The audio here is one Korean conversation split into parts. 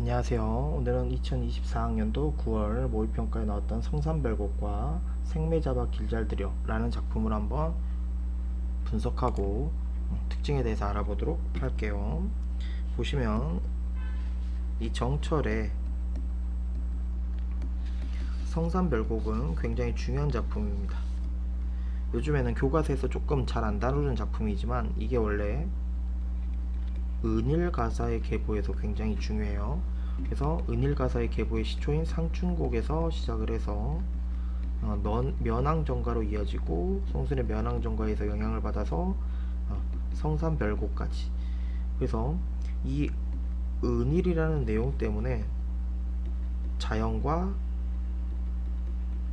안녕하세요. 오늘은 2024학년도 9월 모의평가에 나왔던 성산별곡과 생매잡아 길잘들여 라는 작품을 한번 분석하고 특징에 대해서 알아보도록 할게요. 보시면 이 정철의 성산별곡은 굉장히 중요한 작품입니다. 요즘에는 교과서에서 조금 잘 안 다루는 작품이지만 이게 원래 은일가사의 계보에서 굉장히 중요해요. 그래서 은일가사의 계보의 시초인 상춘곡에서 시작을 해서 면왕정가로 이어지고 송순의 면왕정가에서 영향을 받아서 성산별곡까지. 그래서 이 은일이라는 내용 때문에 자연과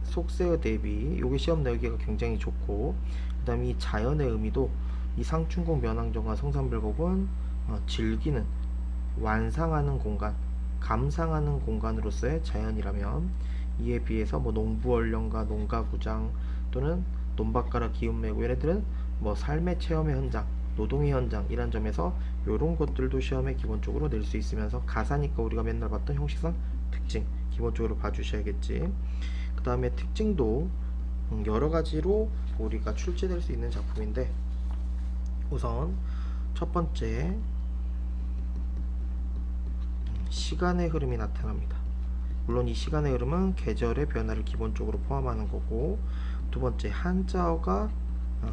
속세의 대비, 요게 시험 내기가 굉장히 좋고, 그 다음에 이 자연의 의미도 이 상춘곡 면왕정가 성산별곡은 즐기는, 완상하는 공간, 감상하는 공간으로서의 자연이라면, 이에 비해서 뭐 농부원령과 농가구장 또는 논밭가라 기운매고, 얘네들은 뭐 삶의 체험의 현장, 노동의 현장, 이런 점에서 이런 것들도 시험에 기본적으로 낼 수 있으면서, 가사니까 우리가 맨날 봤던 형식상 특징 기본적으로 봐주셔야겠지. 그 다음에 특징도 여러 가지로 우리가 출제될 수 있는 작품인데, 우선 첫 번째, 시간의 흐름이 나타납니다. 물론 이 시간의 흐름은 계절의 변화를 기본적으로 포함하는 거고, 두 번째, 한자어가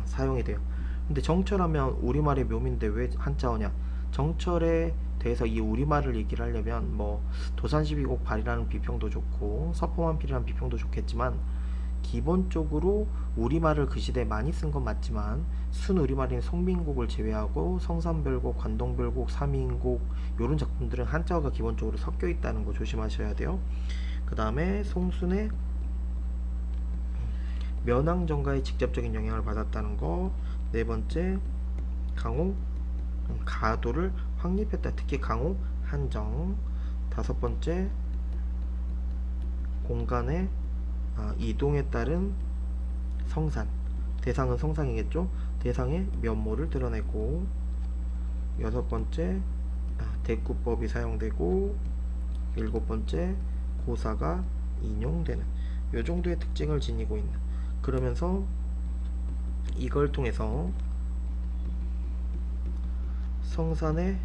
사용이 돼요. 근데 정철하면 우리말의 묘미인데 왜 한자어냐? 정철에 대해서 이 우리말을 얘기를 하려면 뭐 도산시비곡 발이라는 비평도 좋고 서포만필이라는 비평도 좋겠지만, 기본적으로 우리말을 그 시대에 많이 쓴 건 맞지만 순우리말인 송민곡을 제외하고 성산별곡, 관동별곡, 삼인곡 이런 작품들은 한자어가 기본적으로 섞여 있다는 거 조심하셔야 돼요. 그 다음에 송순의 면왕정가에 직접적인 영향을 받았다는 거. 네 번째, 강호 가도를 확립했다. 특히 강호 한정. 다섯 번째, 공간의 이동에 따른 성산, 대상은 성상이겠죠. 대상의 면모를 드러내고. 여섯 번째, 대구법이 사용되고. 일곱 번째, 고사가 인용되는 요 정도의 특징을 지니고 있는. 그러면서 이걸 통해서 성산의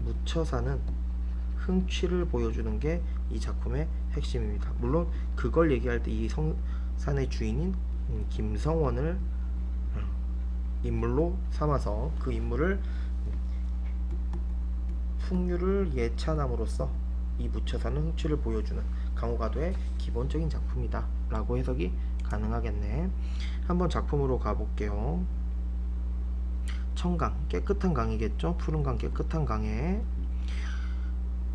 묻혀 사는 흥취를 보여주는 게 이 작품의 핵심입니다. 물론 그걸 얘기할 때 이 성산의 주인인 김성원을 인물로 삼아서 그 인물을 풍류를 예찬함으로써 이 묻혀 사는 흥취를 보여주는 강호가도의 기본적인 작품이다 라고 해석이 가능하겠네. 한번 작품으로 가볼게요. 청강, 깨끗한 강이겠죠. 푸른 강, 깨끗한 강에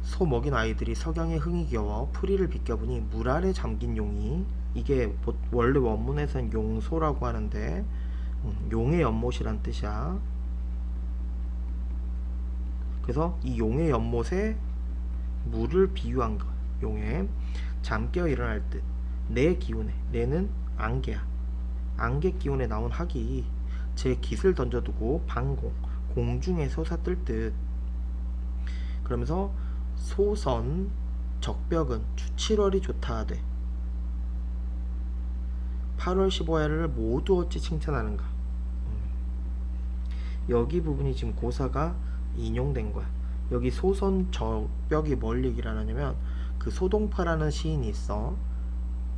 소 먹인 아이들이 석양에 흥이 겨워 풀이를 비껴보니 물 아래 잠긴 용이, 이게 원래 원문에서는 용소라고 하는데 용의 연못이란 뜻이야. 그래서 이 용의 연못에 물을 비유한 것. 용에 잠 깨어 일어날 듯. 내 기운에, 내는 안개야. 안개 기운에 나온 학이 제 깃을 던져두고 방공, 공중에 솟아뜰 듯. 그러면서 소선 적벽은 추칠월이 좋다 하되 8월 15일을 모두 어찌 칭찬하는가. 여기 부분이 지금 고사가 인용된 거야. 여기 소선 적벽이 뭘 얘기를 하냐면, 그 소동파라는 시인이 있어.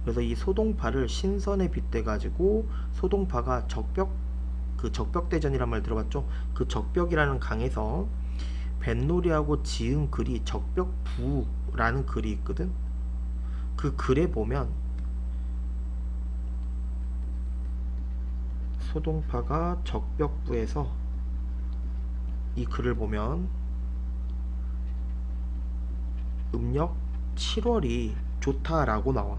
그래서 이 소동파를 신선에 빗대 가지고, 소동파가 적벽, 그 적벽대전이란 말 들어봤죠? 그 적벽이라는 강에서 뱃놀이하고 지은 글이 적벽부라는 글이 있거든. 그 글에 보면 소동파가 적벽부에서 이 글을 보면 음력 7월이 좋다라고 나와.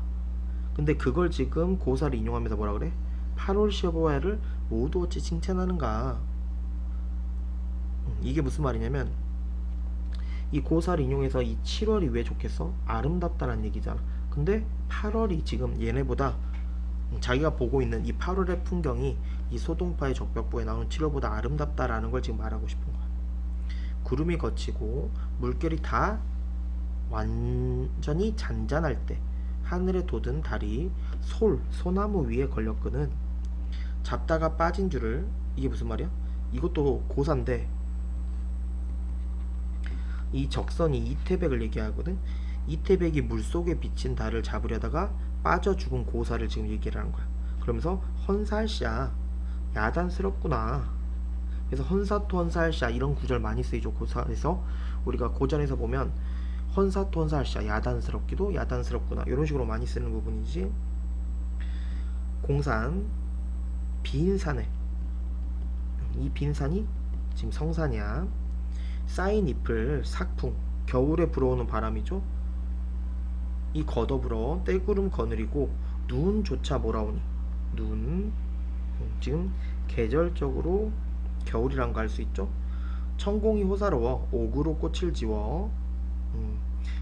근데 그걸 지금 고사를 인용하면서 뭐라 그래? 8월 15일을 모두 어찌 칭찬하는가. 이게 무슨 말이냐면, 이 고사를 인용해서 이 7월이 왜 좋겠어? 아름답다는 얘기잖아. 근데 8월이 지금 얘네보다, 자기가 보고 있는 이 8월의 풍경이 이 소동파의 적벽부에 나오는 7월보다 아름답다라는 걸 지금 말하고 싶은 거야. 구름이 걷히고 물결이 다 완전히 잔잔할 때 하늘에 돋은 달이 소나무 위에 걸렸거든. 잡다가 빠진 줄을, 이게 무슨 말이야? 이것도 고사인데 이 적선이 이태백을 얘기하거든. 이태백이 물속에 비친 달을 잡으려다가 빠져 죽은 고사를 지금 얘기를 하는 거야. 그러면서 헌사할시야, 야단스럽구나. 그래서 헌사토 헌사할시야 이런 구절 많이 쓰이죠. 고사에서 우리가 고전에서 보면 헌사토 헌사할시야, 야단스럽기도 야단스럽구나, 이런 식으로 많이 쓰는 부분이지. 공산 빈산에, 이 빈산이 지금 성산이야. 쌓인 잎을 삭풍, 겨울에 불어오는 바람이죠. 이 걷어불어 떼구름 거느리고 눈조차 몰아오니, 눈, 지금 계절적으로 겨울이란 거 알 수 있죠. 천공이 호사로워 옥으로 꽃을 지워.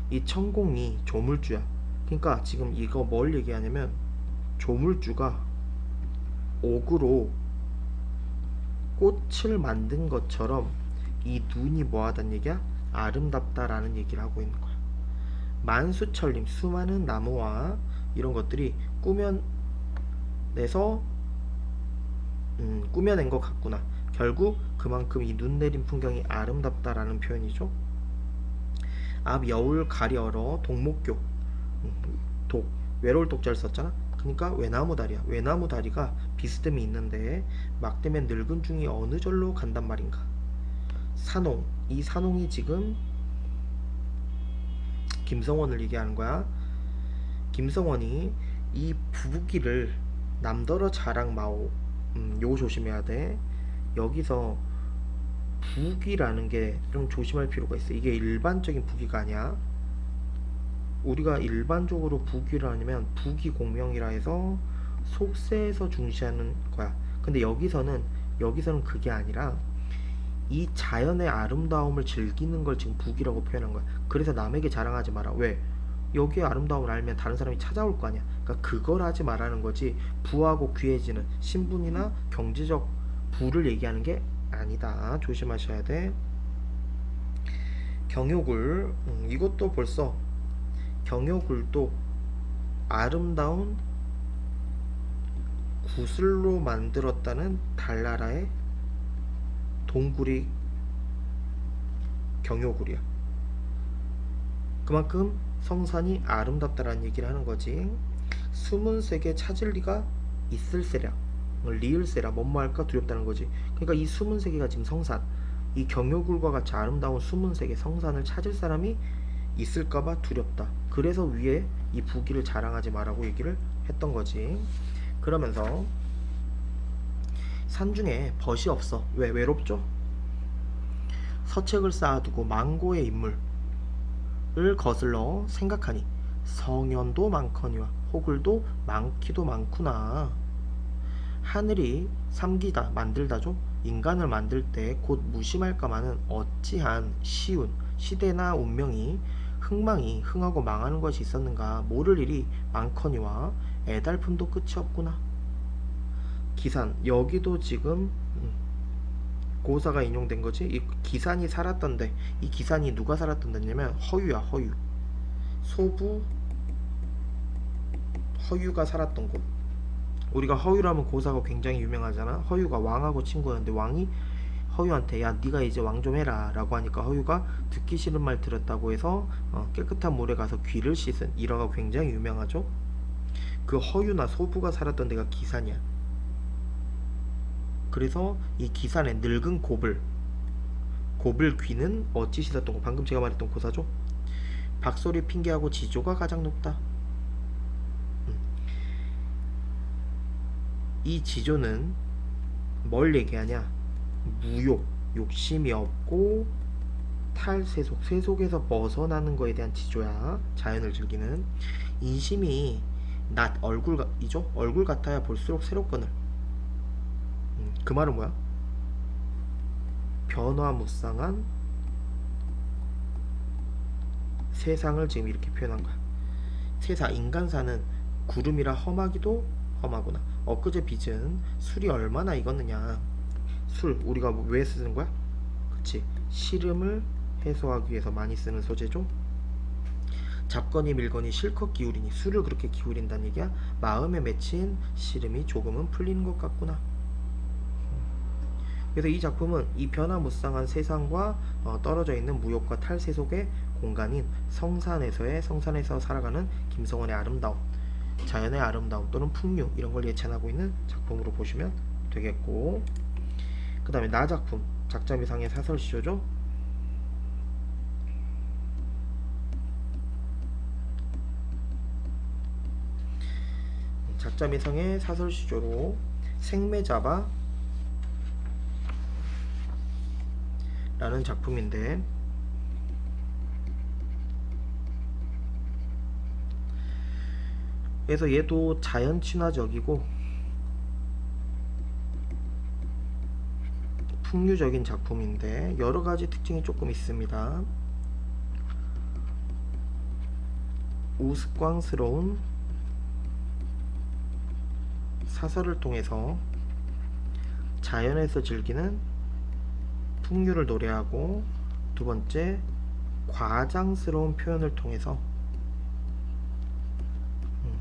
이 천공이 조물주야. 그러니까 지금 이거 뭘 얘기하냐면 조물주가 옥으로 꽃을 만든 것처럼 이 눈이 뭐하단 얘기야? 아름답다라는 얘기를 하고 있는 거야. 만수철림, 수많은 나무와 이런 것들이 꾸며낸 것 같구나. 결국 그만큼 이 눈 내린 풍경이 아름답다라는 표현이죠. 앞 여울 가리얼어 독목교, 독, 외로울 독자를 썼잖아. 그러니까 외나무 다리야. 외나무 다리가 비스듬히 있는데 막대면 늙은 중이 어느 절로 간단 말인가. 산홍, 이 산홍이 지금 김성원을 얘기하는 거야. 김성원이 이 부귀를 남더러 자랑마오, 요거 조심해야 돼. 여기서 부귀라는 게 좀 조심할 필요가 있어. 이게 일반적인 부귀가 아니야. 우리가 일반적으로 부귀를 하냐면 부귀공명이라 해서 속세에서 중시하는 거야. 근데 여기서는 그게 아니라 이 자연의 아름다움을 즐기는 걸 지금 부귀라고 표현한 거야. 그래서 남에게 자랑하지 마라. 왜? 여기의 아름다움을 알면 다른 사람이 찾아올 거 아니야. 그러니까 그걸 하지 말라는 거지, 부하고 귀해지는 신분이나 경제적 부를 얘기하는 게 아니다. 조심하셔야 돼. 경효굴, 이것도 벌써 경효굴도 아름다운 구슬로 만들었다는 달나라의 동굴이 경효굴이야. 그만큼 성산이 아름답다라는 얘기를 하는 거지. 숨은 세계 찾을 리가 있을세랴, 리을세라, 뭐뭐할까 두렵다는 거지. 그러니까 이 숨은 세계가 지금 성산, 이 경효굴과 같이 아름다운 숨은 세계 성산을 찾을 사람이 있을까봐 두렵다. 그래서 위에 이 부귀를 자랑하지 말라고 얘기를 했던 거지. 그러면서 산중에 벗이 없어. 왜? 외롭죠? 서책을 쌓아두고 망고의 인물을 거슬러 생각하니 성현도 많거니와 호글도 많기도 많구나. 하늘이 삼기다 만들다죠. 인간을 만들 때 곧 무심할까마는 어찌한 시운, 시대나 운명이 흥망이 흥하고 망하는 것이 있었는가. 모를 일이 많거니와 애달픔도 끝이 없구나. 기산, 여기도 지금 고사가 인용된 거지. 이 기산이 살았던데, 이 기산이 누가 살았던 데냐면 허유야. 허유, 소부 허유가 살았던 곳. 우리가 허유라면 고사가 굉장히 유명하잖아. 허유가 왕하고 친구였는데 왕이 허유한테 야 네가 이제 왕 좀 해라 라고 하니까 허유가 듣기 싫은 말 들었다고 해서 깨끗한 물에 가서 귀를 씻은 일화가 굉장히 유명하죠. 그 허유나 소부가 살았던 데가 기산이야. 그래서 이 기산의 늙은 고블 귀는 어찌 씻었던 거, 방금 제가 말했던 고사죠. 박소리 핑계하고 지조가 가장 높다. 이 지조는 뭘 얘기하냐? 무욕, 욕심이 없고 탈세속, 세속에서 벗어나는 거에 대한 지조야. 자연을 즐기는. 인심이 낫, 얼굴이죠. 얼굴 같아야 볼수록 새롭거늘. 그 말은 뭐야? 변화무쌍한 세상을 지금 이렇게 표현한 거야. 세상, 인간사는 구름이라 험하기도 험하구나. 엊그제 빚은 술이 얼마나 익었느냐. 술, 우리가 왜 쓰는 거야? 그치, 시름을 해소하기 위해서 많이 쓰는 소재죠. 잡거니 밀거니 실컷 기울이니, 술을 그렇게 기울인다는 얘기야. 마음에 맺힌 시름이 조금은 풀리는 것 같구나. 그래서 이 작품은 이 변화무쌍한 세상과 떨어져 있는 무욕과 탈세 속의 공간인 성산에서 살아가는 김성원의 아름다움, 자연의 아름다움 또는 풍류, 이런 걸 예찬하고 있는 작품으로 보시면 되겠고, 그 다음에 나 작품, 작자미상의 사설시조죠. 작자미상의 사설시조로 생매잡아 라는 작품인데, 그래서 얘도 자연 친화적이고 풍류적인 작품인데 여러가지 특징이 조금 있습니다. 우스꽝스러운 사설을 통해서 자연에서 즐기는 풍류를 노래하고, 두 번째, 과장스러운 표현을 통해서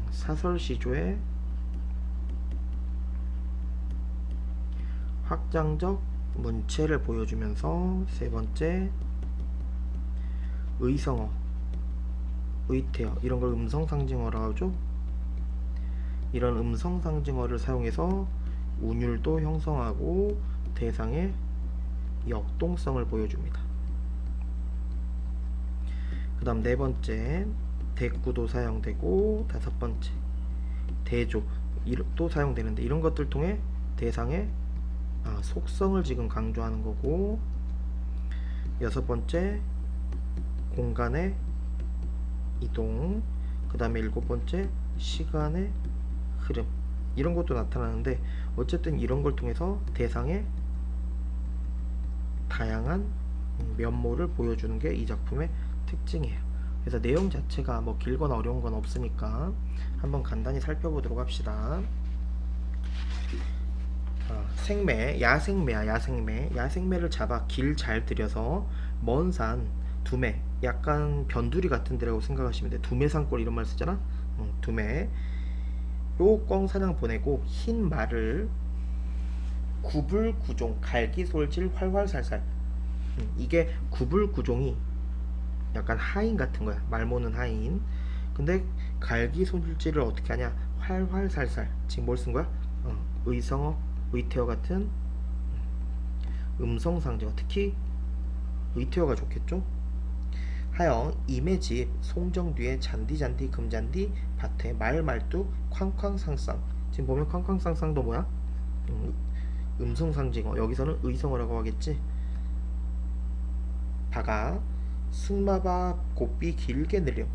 사설시조의 확장적 문체를 보여주면서, 세 번째, 의성어, 의태어, 이런 걸 음성상징어라고 하죠. 이런 음성상징어를 사용해서 운율도 형성하고 대상의 역동성을 보여줍니다. 그 다음 네 번째, 대꾸도 사용되고, 다섯 번째, 대조도 사용되는데, 이런 것들 통해 대상의 속성을 지금 강조하는 거고, 여섯 번째, 공간의 이동, 그 다음에 일곱 번째, 시간의 흐름, 이런 것도 나타나는데, 어쨌든 이런 걸 통해서 대상의 다양한 면모를 보여주는 게 이 작품의 특징이에요. 그래서 내용 자체가 뭐 길거나 어려운 건 없으니까 한번 간단히 살펴보도록 합시다. 생매, 야생매야. 야생매를 잡아 길 잘 들여서 먼 산, 두매, 약간 변두리 같은 데라고 생각하시면 돼. 두매산골 이런 말 쓰잖아. 두매 요 꿩사냥 보내고, 흰 말을 구불구종, 갈기솔질 활활살살. 이게 구불구종이 약간 하인 같은 거야. 말모는 하인. 근데 갈기솔질을 어떻게 하냐? 활활살살. 지금 뭘 쓴 거야? 의성어, 의태어 같은 음성상징어, 특히 의태어가 좋겠죠? 하여 임의집 송정 뒤에 잔디잔디 금잔디 밭에 말말뚝 쾅쾅상상. 지금 보면 쾅쾅상상도 뭐야? 음성상징어, 여기서는 의성어라고 하겠지. 바가 승마바 곱비 길게 늘려,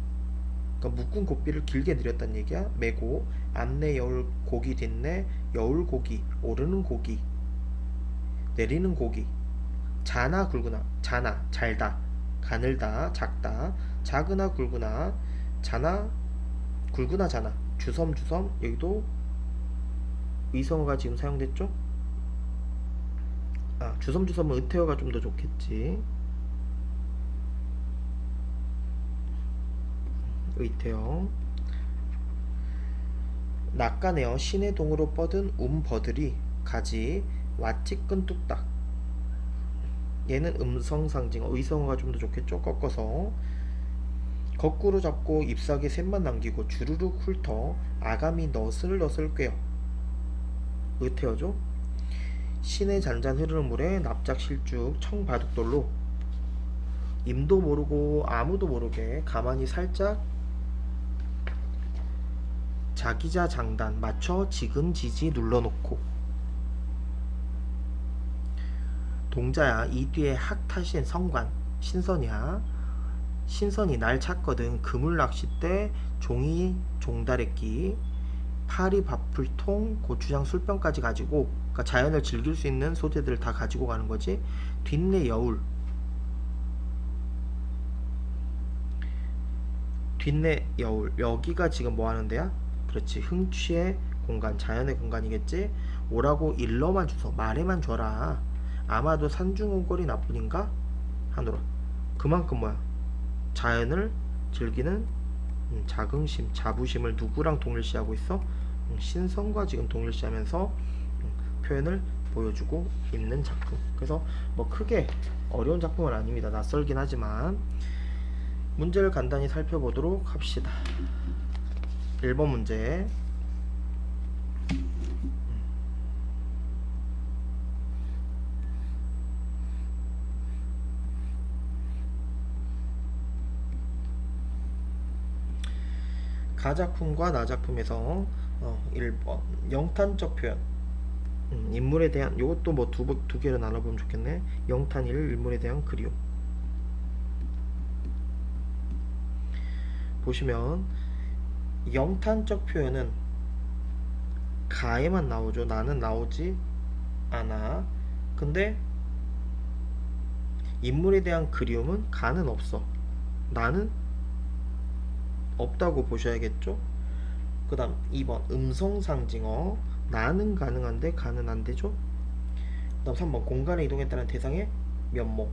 그러니까 묶은 곱비를 길게 늘렸단 얘기야. 메고 앞내 여울 고기 뒷내 여울 고기, 오르는 고기, 내리는 고기. 자나 굵으나, 자나 잘다, 가늘다 작다, 작으나 굵으나, 자나 굵으나 자나, 주섬주섬. 여기도 의성어가 지금 사용됐죠. 주섬주섬은 의태어가 좀 더 좋겠지. 의태어. 낚아내어 시내동으로 뻗은 움버들이 가지 왓찌끈 뚝딱. 얘는 음성상징어, 의성어가 좀 더 좋겠죠. 꺾어서 거꾸로 잡고 잎사귀 셋만 남기고 주르륵 훑어 아가미 너슬너슬 꿰어. 의태어죠. 시내 잔잔 흐르는 물에 납작 실쭉 청바둑돌로 임도 모르고 아무도 모르게 가만히 살짝 자기자 장단 맞춰 지근지지 눌러놓고. 동자야 이 뒤에 학타신 성관 신선이야. 신선이 날 찾거든. 그물 낚싯대 종이 종다래끼 파리 밥풀통 고추장 술병까지 가지고, 그러니까 자연을 즐길 수 있는 소재들을 다 가지고 가는 거지. 뒷내 여울, 뒷내 여울, 여기가 지금 뭐 하는 데야? 그렇지, 흥취의 공간, 자연의 공간이겠지. 오라고 일러만 주소, 말에만 줘라. 아마도 산중온골이 나뿐인가? 하노라. 그만큼 뭐야? 자연을 즐기는 자긍심, 자부심을 누구랑 동일시하고 있어? 신성과 지금 동일시하면서 표현을 보여주고 있는 작품. 그래서 뭐 크게 어려운 작품은 아닙니다. 낯설긴 하지만 문제를 간단히 살펴보도록 합시다. 1번 문제. 가작품과 나작품에서 1번 영탄적 표현. 인물에 대한, 요것도 뭐 두 개로 나눠보면 좋겠네. 영탄 1, 인물에 대한 그리움. 보시면 영탄적 표현은 가에만 나오죠. 나는 나오지 않아. 근데 인물에 대한 그리움은 가는 없어. 나는 없다고 보셔야겠죠. 그 다음 2번 음성상징어. 나는 가능한데 가는 안되죠. 그 다음 3번 공간에 이동했다는 대상의 면목.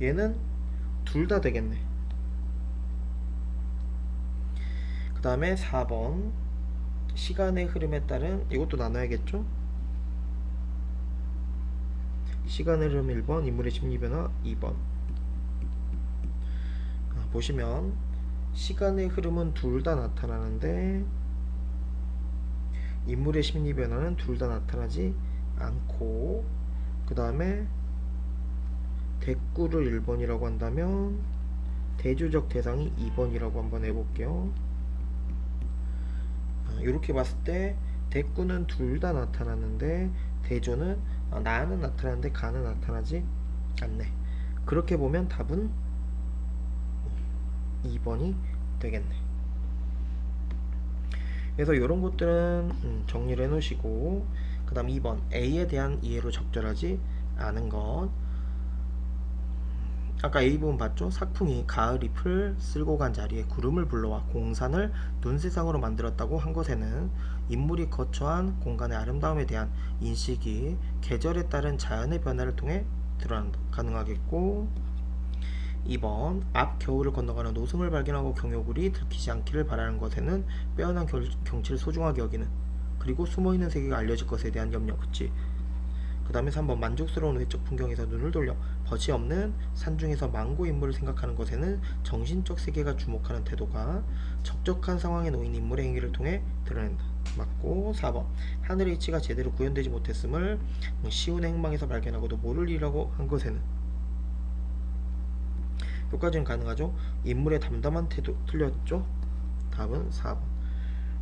얘는 둘 다 되겠네. 그 다음에 4번 시간의 흐름에 따른, 이것도 나눠야겠죠. 시간의 흐름 1번, 인물의 심리변화 2번. 보시면 시간의 흐름은 둘 다 나타나는데 인물의 심리변화는 둘 다 나타나지 않고, 그 다음에 대꾸를 1번이라고 한다면 대조적 대상이 2번이라고 한번 해볼게요. 이렇게 봤을 때 대꾸는 둘 다 나타나는데 대조는 나는 나타나는데 가는 나타나지 않네. 그렇게 보면 답은 2번이 되겠네. 그래서 이런 것들은 정리를 해 놓으시고, 그 다음 2번 A에 대한 이해로 적절하지 않은 것. 아까 A 부분 봤죠? 삭풍이 가을 잎을 쓸고 간 자리에 구름을 불러와 공산을 눈세상으로 만들었다고 한 것에는 인물이 거처한 공간의 아름다움에 대한 인식이 계절에 따른 자연의 변화를 통해 드러난다. 가능하겠고, 2번 앞 겨울을 건너가는 노승을 발견하고 경효굴이 들키지 않기를 바라는 것에는 빼어난 경치를 소중하게 여기는, 그리고 숨어있는 세계가 알려질 것에 대한 염려. 그치? 그 다음에 3번 만족스러운 외적 풍경에서 눈을 돌려 벗이 없는 산중에서 망고 인물을 생각하는 것에는 정신적 세계가 주목하는 태도가 적적한 상황에 놓인 인물의 행위를 통해 드러낸다. 맞고, 4번 하늘의 이치가 제대로 구현되지 못했음을 쉬운 행망에서 발견하고도 모를 일이라고 한 것에는, 여기까지는 가능하죠. 인물의 담담한 태도. 틀렸죠. 답은 4번.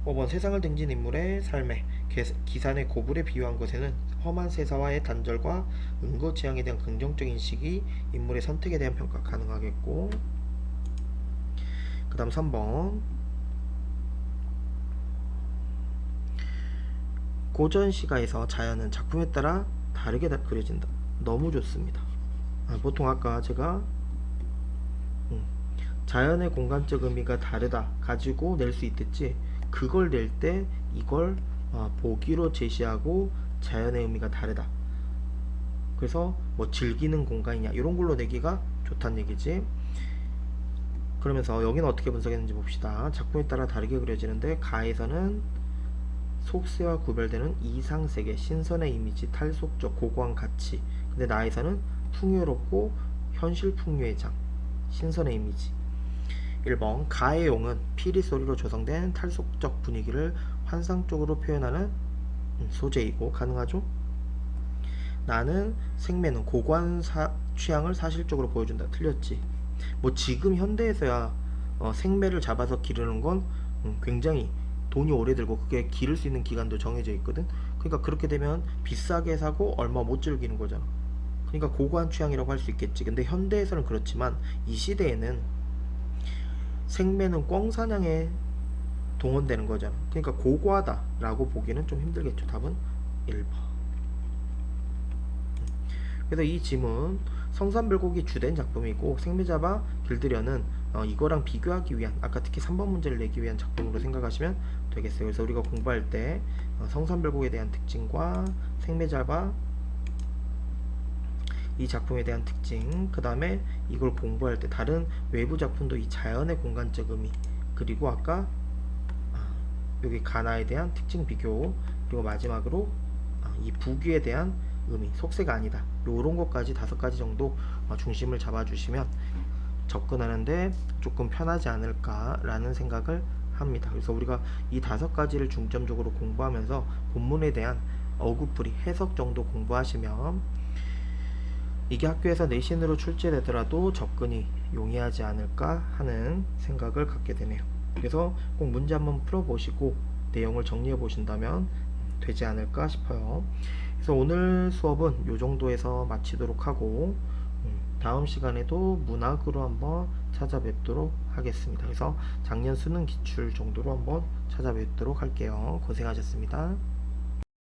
5번 세상을 등진 인물의 삶에 기산의 고불에 비유한 것에는 험한 세사와의 단절과 은거지향에 대한 긍정적 인식이 인물의 선택에 대한 평가. 가능하겠고, 그 다음 3번 고전 시가에서 자연은 작품에 따라 다르게 그려진다. 너무 좋습니다. 보통 아까 제가 자연의 공간적 의미가 다르다 가지고 낼 수 있댔지. 그걸 낼 때 이걸 보기로 제시하고 자연의 의미가 다르다. 그래서 뭐 즐기는 공간이냐 이런 걸로 내기가 좋다는 얘기지. 그러면서 여기는 어떻게 분석했는지 봅시다. 작품에 따라 다르게 그려지는데 가에서는 속세와 구별되는 이상세계, 신선의 이미지, 탈속적, 고고한 가치. 근데 나에서는 풍요롭고 현실 풍요의 장, 신선의 이미지. 1번 가의 용은 피리 소리로 조성된 탈속적 분위기를 환상적으로 표현하는 소재이고. 가능하죠. 나는 생매는 고고한 취향을 사실적으로 보여준다. 틀렸지. 뭐 지금 현대에서야 생매를 잡아서 기르는 건 굉장히 돈이 오래 들고 그게 기를 수 있는 기간도 정해져 있거든. 그러니까 그렇게 되면 비싸게 사고 얼마 못 즐기는 거잖아. 그러니까 고고한 취향이라고 할 수 있겠지. 근데 현대에서는 그렇지만 이 시대에는 생매는 꿩사냥에 동원되는 거잖아. 그러니까 고고하다 라고 보기는 좀 힘들겠죠. 답은 1번. 그래서 이 짐은 성산불곡이 주된 작품이고 생매잡아 길들여는 이거랑 비교하기 위한, 아까 특히 3번 문제를 내기 위한 작품으로 생각하시면 되겠어요. 그래서 우리가 공부할 때 성산별곡에 대한 특징과 생매잘바 이 작품에 대한 특징, 그 다음에 이걸 공부할 때 다른 외부 작품도 이 자연의 공간적 의미, 그리고 아까 여기 가나에 대한 특징 비교, 그리고 마지막으로 이 부귀에 대한 의미, 속세가 아니다, 요런 것까지 5가지 정도 중심을 잡아주시면 접근하는데 조금 편하지 않을까라는 생각을 합니다. 그래서 우리가 이 5가지를 중점적으로 공부하면서 본문에 대한 어구풀이, 해석 정도 공부하시면 이게 학교에서 내신으로 출제되더라도 접근이 용이하지 않을까 하는 생각을 갖게 되네요. 그래서 꼭 문제 한번 풀어보시고 내용을 정리해 보신다면 되지 않을까 싶어요. 그래서 오늘 수업은 이 정도에서 마치도록 하고 다음 시간에도 문학으로 한번 찾아뵙도록 하겠습니다. 그래서 작년 수능 기출 정도로 한번 찾아뵙도록 할게요. 고생하셨습니다.